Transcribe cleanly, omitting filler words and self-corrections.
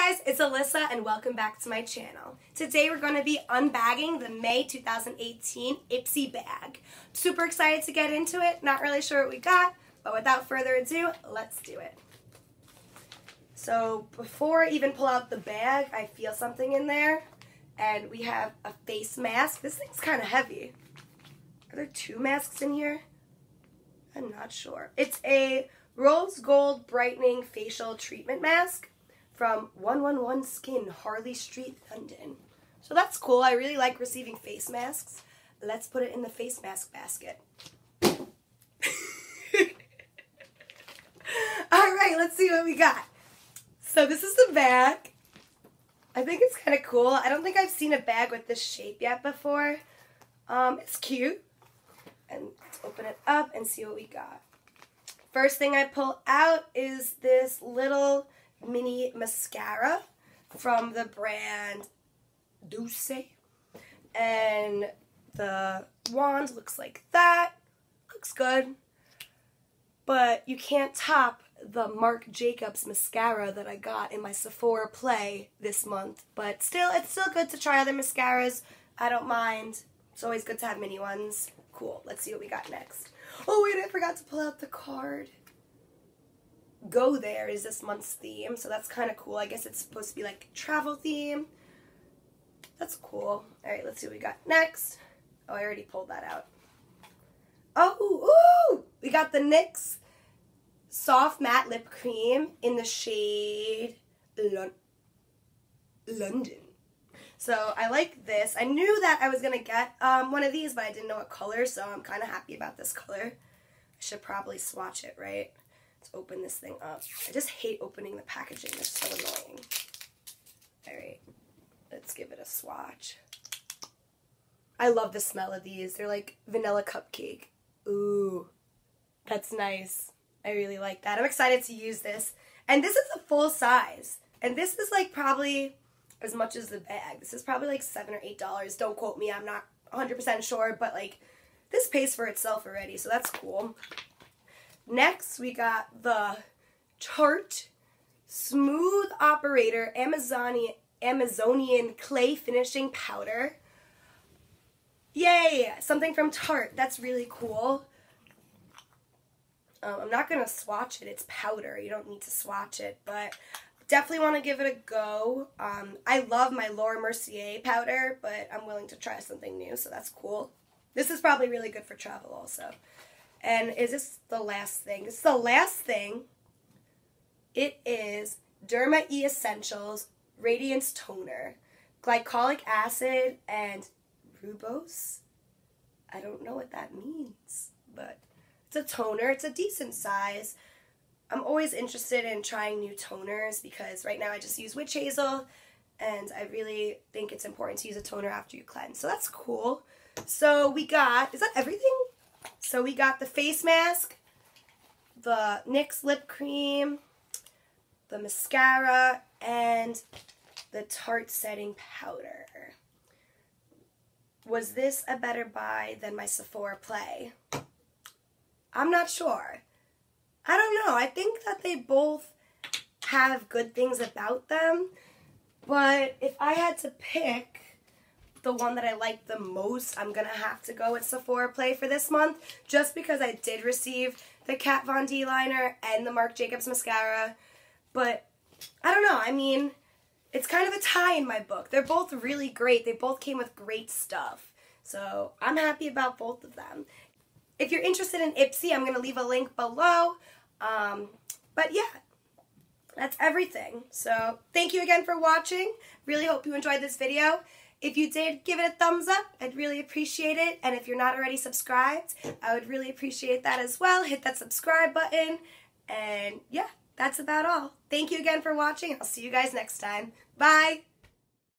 guys, it's Alyssa and welcome back to my channel. Today we're going to be unbagging the May 2018 Ipsy bag. Super excited to get into it, not really sure what we got, but without further ado, let's do it. So before I even pull out the bag, I feel something in there, and we have a face mask. This thing's kind of heavy. Are there two masks in here? I'm not sure. It's a Rose Gold Brightening Facial Treatment Mask from 111 Skin, Harley Street, London. So that's cool. I really like receiving face masks. Let's put it in the face mask basket. Alright, let's see what we got. So this is the bag. I think it's kind of cool. I don't think I've seen a bag with this shape yet before. It's cute. And let's open it up and see what we got. First thing I pull out is this little mini mascara from the brand Xoxo. And the wand looks like that. Looks good. But you can't top the Marc Jacobs mascara that I got in my Sephora play this month. But still, it's still good to try other mascaras. I don't mind. It's always good to have mini ones. Cool. Let's see what we got next. Oh wait, I forgot to pull out the card. Go There is this month's theme, so that's kind of cool. I guess it's supposed to be like travel theme. That's cool. Alright, let's see what we got next. Oh, I already pulled that out. Oh, ooh! We got the NYX Soft Matte Lip Cream in the shade London. So I like this. I knew that I was going to get one of these, but I didn't know what color, so I'm kind of happy about this color. I should probably swatch it, right? Let's open this thing up. I just hate opening the packaging. It's so annoying. Alright, let's give it a swatch. I love the smell of these. They're like vanilla cupcake. Ooh, that's nice. I really like that. I'm excited to use this. And this is a full size. And this is like probably as much as the bag. This is probably like $7 or $8. Don't quote me. I'm not 100% sure. But like this pays for itself already. So that's cool. Next, we got the Tarte Smooth Operator Amazonian Clay Finishing Powder. Yay! Something from Tarte. That's really cool. I'm not going to swatch it. It's powder. You don't need to swatch it, but definitely want to give it a go. I love my Laura Mercier powder, but I'm willing to try something new, so that's cool. This is probably really good for travel also. And is this the last thing? This is the last thing. It is Derma E Essentials Radiance Toner. Glycolic acid and rubose. I don't know what that means, but it's a toner. It's a decent size. I'm always interested in trying new toners because right now I just use witch hazel, and I really think it's important to use a toner after you cleanse. So that's cool. So we got, is that everything? So we got the face mask, the NYX lip cream, the mascara, and the Tarte setting powder. Was this a better buy than my Sephora play? I'm not sure. I don't know. I think that they both have good things about them, but if I had to pick the one that I like the most, I'm going to have to go with Sephora Play for this month, just because I did receive the Kat Von D liner and the Marc Jacobs mascara, but I don't know. I mean, it's kind of a tie in my book. They're both really great. They both came with great stuff, so I'm happy about both of them. If you're interested in Ipsy, I'm going to leave a link below. But yeah, that's everything. So thank you again for watching. Really hope you enjoyed this video. If you did, give it a thumbs up. I'd really appreciate it. And if you're not already subscribed, I would really appreciate that as well. Hit that subscribe button. And yeah, that's about all. Thank you again for watching. I'll see you guys next time. Bye.